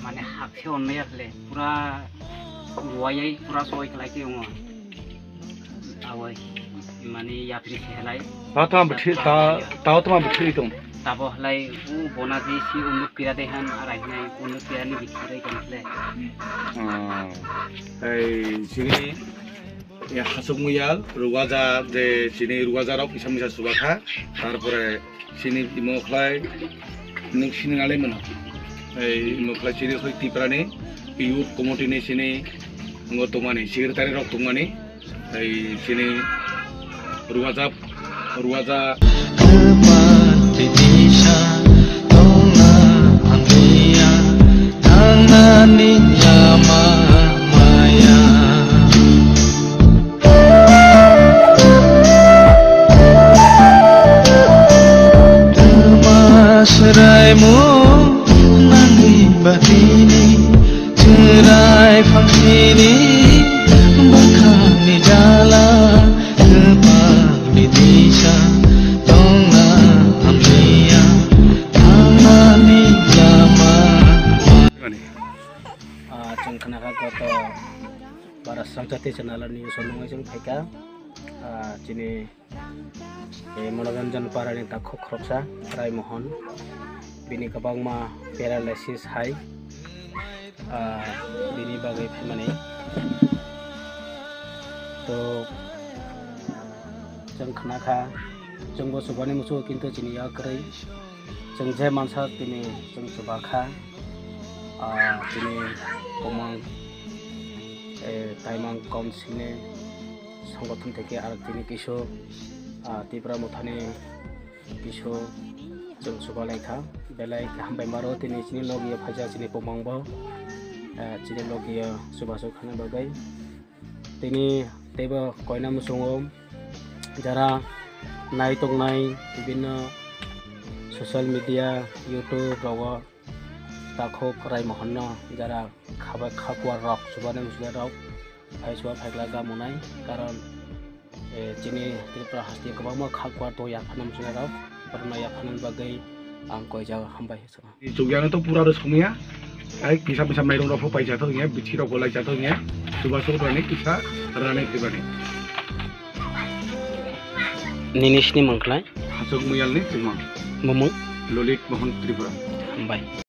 माने हाकसे अननाय आसले पूरा रुवायै पूरा सय खलायके दङ आवै माने याफ्रि खेलाय ताव बिथि दं ताबो हलाय उ बनाजि सि उन्नुत पिरा देहान आरायनाय उन्नुत पिरानि बिथारै गनले सिनि या हासुमुयाल रुवाजा जे सिनि रुवाजाराव पिसामिसा सुबाखा तारपरे सिनि इमखलाय नोंसिनि नाले मोना मखला चिरि खै तिप्रानि इयुत कमिटिनि सिनि ngo tongani secretary rok tongani sini ruwaja Indonesia tona anglia tangani nyama maya Temasraimu nangi batini cerai fangsini bakani jalan kembali desa tona amlia tanani lama जों खोनाखा गत बारा संजाति चेनेलनि सलुङै जों फायका दिनै मनोरञ्जन पारानि दाखौ ख्रबसा रायमोहन बिनि गोबां मा पेरालाइसिस हाय बिनि बागै माने तो जों खोनाखा जोंबो सुबानि मुसु किन्तु दिनै याक्रै जों जे मानसा दिनै जों सुबाखा दिनै कमं ताइमां काउन्सिलनि संगठन থেকে আর दिनै किशो तिब्रा मुथानि किशो जों सुबालायखा बेलाय हामबाय मारो दिनै दिनै लगिया फाजा दिनै कमंबो दिनै लगिया सुबासो खाना बागै दिनै तेबो कयना मुसुङो যারা नाय तंनाय বিভিন্ন सोशल मीडिया यूट्यूब राव दाखौ रायमोहन যারা खाकुआ रक सुबाने मुसुआ रक फायसुआ फायग्ला गामुनाय कारण दिनै त्रिपुरा हास्ति गोबां मा खाकुआ तो याफाना मुसुआ रक परना याफाना बागै आं कयजा हामबाय सना जुगियानो तो पूरा रसमिया ai kisah bisa main rofo pai jatuh ya bici rofo lagi jatuhnya coba ini kisah rane pribadi ninisni mangklai hasuk muyal nih cuma momong Lolit Mohon Tripura baik.